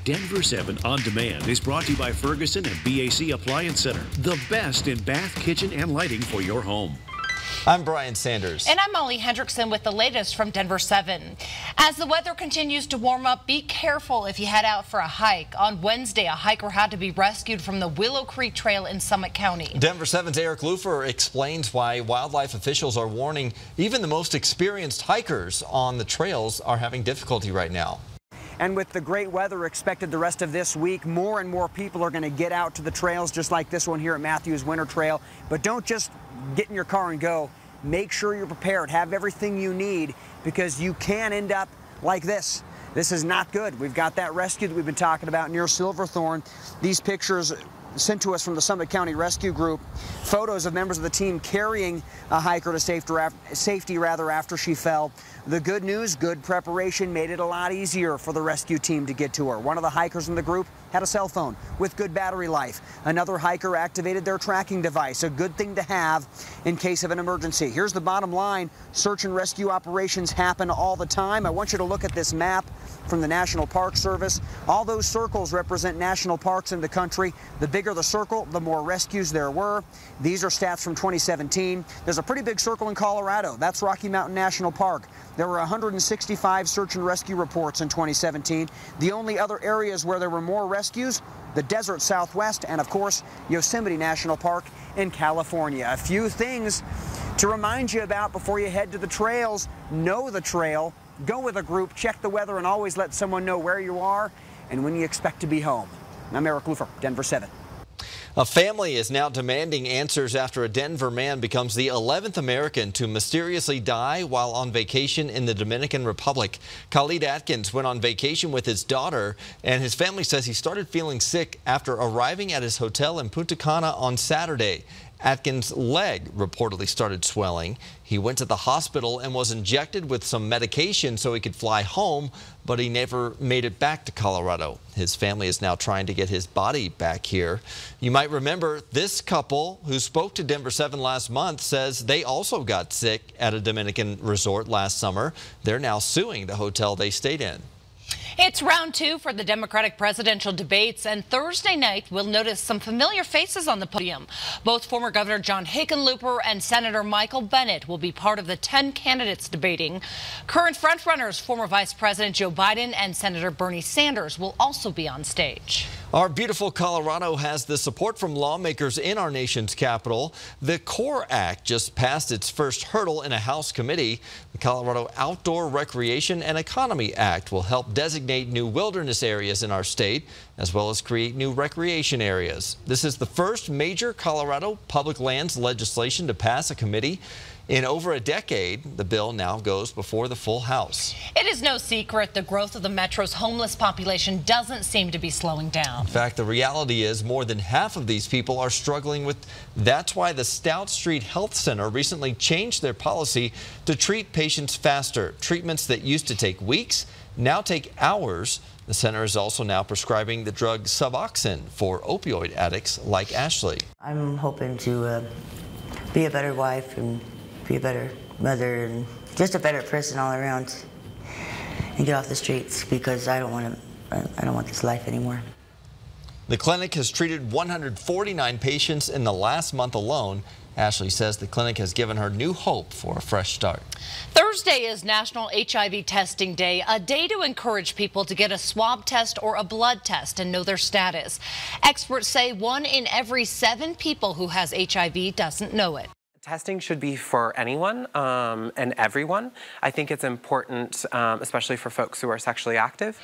Denver 7 On Demand is brought to you by Ferguson and BAC Appliance Center, the best in bath, kitchen, and lighting for your home. I'm Brian Sanders. And I'm Molly Hendrickson with the latest from Denver 7. As the weather continues to warm up, be careful if you head out for a hike. On Wednesday, a hiker had to be rescued from the Willow Creek Trail in Summit County. Denver 7's Eric Lufer explains why wildlife officials are warning even the most experienced hikers on the trails are having difficulty right now. And with the great weather expected the rest of this week, more and more people are going to get out to the trails, just like this one here at Matthews Winter Trail. But don't just get in your car and go. Make sure you're prepared. Have everything you need, because you can end up like this. This is not good. We've got that rescue that we've been talking about near Silverthorne. These pictures sent to us from the Summit County Rescue Group. Photos of members of the team carrying a hiker to safety after she fell. The good news, good preparation made it a lot easier for the rescue team to get to her. One of the hikers in the group had a cell phone with good battery life. Another hiker activated their tracking device, a good thing to have in case of an emergency. Here's the bottom line. Search and rescue operations happen all the time. I want you to look at this map from the National Park Service. All those circles represent national parks in the country. The bigger the circle, the more rescues there were. These are stats from 2017. There's a pretty big circle in Colorado. That's Rocky Mountain National Park. There were 165 search and rescue reports in 2017. The only other areas where there were more rescues, the desert Southwest and, of course, Yosemite National Park in California. A few things to remind you about before you head to the trails. Know the trail, go with a group, check the weather, and always let someone know where you are and when you expect to be home. I'm Eric Lufer, Denver 7. A family is now demanding answers after a Denver man becomes the 11th American to mysteriously die while on vacation in the Dominican Republic. Khalid Atkins went on vacation with his daughter, and his family says he started feeling sick after arriving at his hotel in Punta Cana on Saturday. Atkins' leg reportedly started swelling. He went to the hospital and was injected with some medication so he could fly home, but he never made it back to Colorado. His family is now trying to get his body back here. You might remember this couple who spoke to Denver 7 last month says they also got sick at a Dominican resort last summer. They're now suing the hotel they stayed in. It's round 2 for the Democratic presidential debates, and Thursday night we'll notice some familiar faces on the podium. Both former Governor John Hickenlooper and Senator Michael Bennet will be part of the 10 candidates debating. Current frontrunners, former Vice President Joe Biden and Senator Bernie Sanders, will also be on stage. Our beautiful Colorado has the support from lawmakers in our nation's capital. The CORE Act just passed its first hurdle in a House committee. The Colorado Outdoor Recreation and Economy Act will help designate new wilderness areas in our state, as well as create new recreation areas. This is the first major Colorado public lands legislation to pass a committee in over a decade. The bill now goes before the full House. It is no secret the growth of the Metro's homeless population doesn't seem to be slowing down. In fact, the reality is more than half of these people are struggling with. That's why the Stout Street Health Center recently changed their policy to treat patients faster. Treatments that used to take weeks now take hours. The center is also now prescribing the drug Suboxone for opioid addicts like Ashley. I'm hoping to be a better wife and be a better mother and just a better person all around and get off the streets, because I don't want this life anymore. The clinic has treated 149 patients in the last month alone. Ashley says the clinic has given her new hope for a fresh start. Thursday is National HIV Testing Day, a day to encourage people to get a swab test or a blood test and know their status. Experts say 1 in every 7 people who has HIV doesn't know it. Testing should be for anyone and everyone. I think it's important, especially for folks who are sexually active.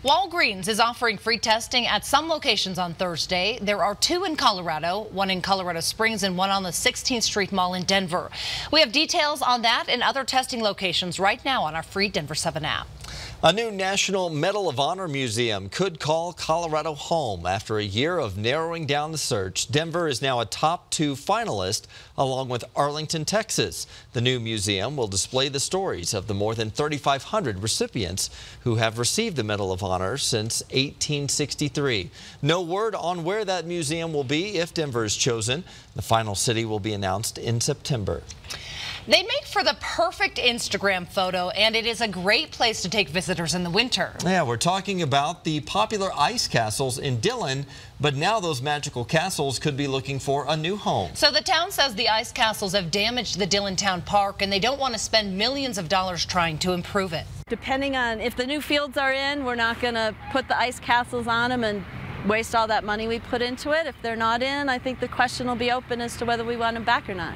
Walgreens is offering free testing at some locations on Thursday. There are 2 in Colorado, 1 in Colorado Springs and 1 on the 16th Street Mall in Denver. We have details on that and other testing locations right now on our free Denver 7 app. A new National Medal of Honor museum could call Colorado home after a year of narrowing down the search. Denver is now a top 2 finalist, along with Arlington, Texas. The new museum will display the stories of the more than 3,500 recipients who have received the Medal of Honor since 1863. No word on where that museum will be if Denver is chosen. The final city will be announced in September. They make for the perfect Instagram photo, and it is a great place to take visitors in the winter. Yeah, we're talking about the popular ice castles in Dillon, but now those magical castles could be looking for a new home. So the town says the ice castles have damaged the Dillon Town Park, and they don't want to spend millions of dollars trying to improve it. Depending on if the new fields are in, we're not going to put the ice castles on them and waste all that money we put into it. If they're not in, I think the question will be open as to whether we want them back or not.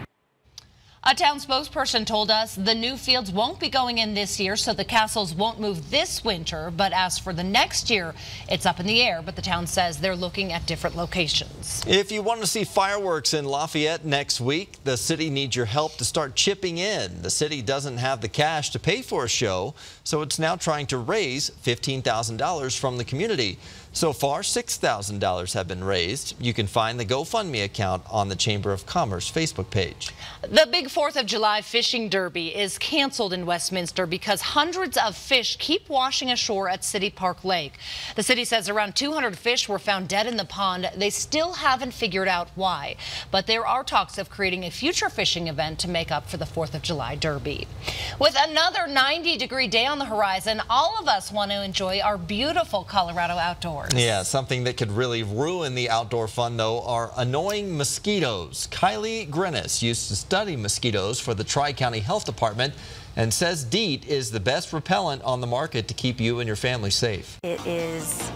A town spokesperson told us the new fields won't be going in this year, so the castles won't move this winter. But as for the next year, it's up in the air. But the town says they're looking at different locations. If you want to see fireworks in Lafayette next week, the city needs your help to start chipping in. The city doesn't have the cash to pay for a show, so it's now trying to raise $15,000 from the community. So far, $6,000 have been raised. You can find the GoFundMe account on the Chamber of Commerce Facebook page. The big 4th of July fishing derby is canceled in Westminster because hundreds of fish keep washing ashore at City Park Lake. The city says around 200 fish were found dead in the pond. They still haven't figured out why, but there are talks of creating a future fishing event to make up for the 4th of July derby. With another 90-degree day on the horizon, all of us want to enjoy our beautiful Colorado outdoors. Yeah, something that could really ruin the outdoor fun, though, are annoying mosquitoes. Kylie Grennis used to study mosquitoes for the Tri-County Health Department and says DEET is the best repellent on the market to keep you and your family safe. It is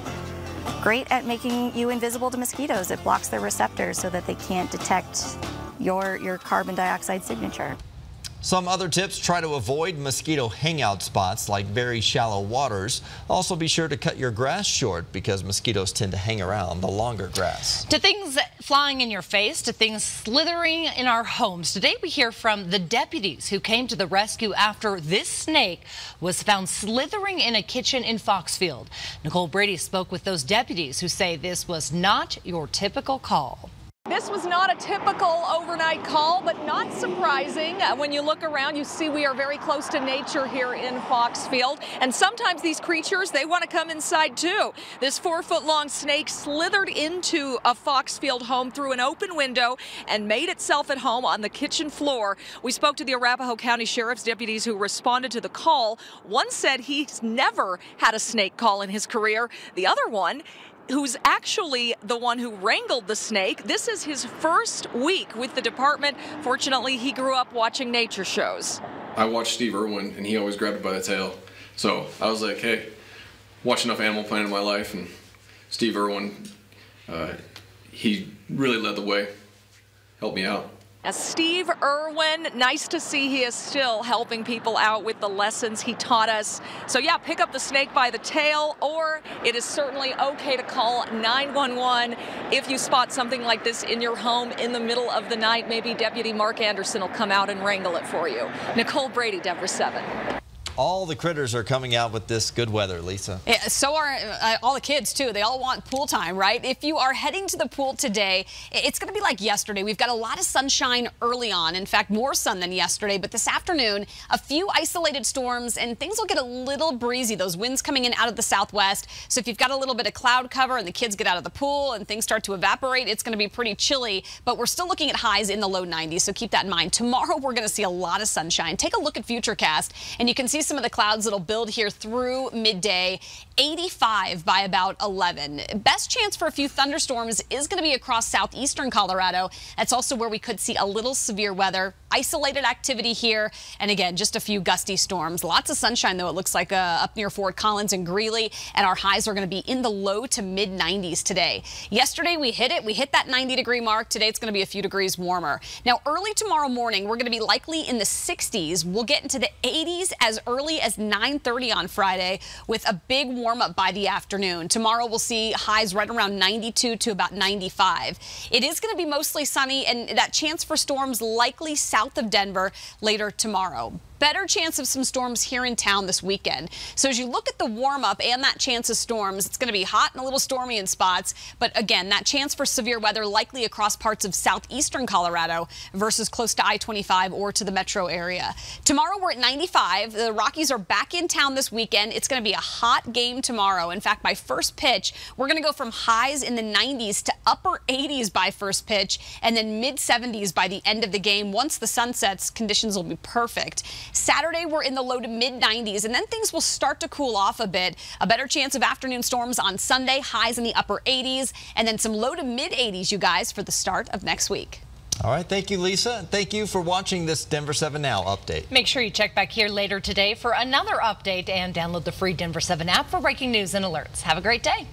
great at making you invisible to mosquitoes. It blocks their receptors so that they can't detect your carbon dioxide signature. Some other tips: try to avoid mosquito hangout spots like very shallow waters. Also be sure to cut your grass short because mosquitoes tend to hang around the longer grass. To things flying in your face, to things slithering in our homes. Today we hear from the deputies who came to the rescue after this snake was found slithering in a kitchen in Foxfield. Nicole Brady spoke with those deputies who say this was not your typical call. This was not a typical overnight call, but not surprising. When you look around, you see we are very close to nature here in Foxfield. And sometimes these creatures, they want to come inside too. This 4-foot-long snake slithered into a Foxfield home through an open window and made itself at home on the kitchen floor. We spoke to the Arapahoe County Sheriff's deputies who responded to the call. One said he's never had a snake call in his career. The other one, who's actually the one who wrangled the snake, this is his first week with the department. Fortunately, he grew up watching nature shows. I watched Steve Irwin, and he always grabbed it by the tail. So I was like, hey, watched enough Animal Planet in my life, and Steve Irwin, he really led the way, helped me out. As Steve Irwin, nice to see he is still helping people out with the lessons he taught us. So yeah, pick up the snake by the tail, or it is certainly okay to call 911 if you spot something like this in your home in the middle of the night. Maybe Deputy Mark Anderson will come out and wrangle it for you. Nicole Brady, Denver 7. All the critters are coming out with this good weather, Lisa. Yeah, so are all the kids, too. They all want pool time, right? If you are heading to the pool today, it's going to be like yesterday. We've got a lot of sunshine early on. In fact, more sun than yesterday. But this afternoon, a few isolated storms, and things will get a little breezy. Those winds coming in out of the southwest. So if you've got a little bit of cloud cover and the kids get out of the pool and things start to evaporate, it's going to be pretty chilly. But we're still looking at highs in the low 90s, so keep that in mind. Tomorrow, we're going to see a lot of sunshine. Take a look at Futurecast, and you can see some of the clouds that'll build here through midday. 85 by about 11. Best chance for a few thunderstorms is going to be across southeastern Colorado. That's also where we could see a little severe weather. Isolated activity here, and again, just a few gusty storms. Lots of sunshine, though, it looks like up near Fort Collins and Greeley, and our highs are going to be in the low to mid 90s today. Yesterday, we hit it. We hit that 90-degree mark. Today, it's going to be a few degrees warmer. Now, early tomorrow morning, we're going to be likely in the 60s. We'll get into the 80s as early as 9:30 on Friday with a big warm-up by the afternoon. Tomorrow, we'll see highs right around 92 to about 95. It is going to be mostly sunny, and that chance for storms likely south of Denver later tomorrow. better chance of some storms here in town this weekend. So as you look at the warm-up and that chance of storms, it's going to be hot and a little stormy in spots. But again, that chance for severe weather likely across parts of southeastern Colorado versus close to I-25 or to the metro area. Tomorrow we're at 95. The Rockies are back in town this weekend. It's going to be a hot game tomorrow. In fact, by first pitch, we're going to go from highs in the 90s to upper 80s by first pitch and then mid 70s by the end of the game. Once the sun sets, conditions will be perfect. Saturday, we're in the low to mid 90s, and then things will start to cool off a bit. A better chance of afternoon storms on Sunday, highs in the upper 80s, and then some low to mid 80s, you guys, for the start of next week. All right, thank you, Lisa. Thank you for watching this Denver 7 Now update. Make sure you check back here later today for another update and download the free Denver 7 app for breaking news and alerts. Have a great day.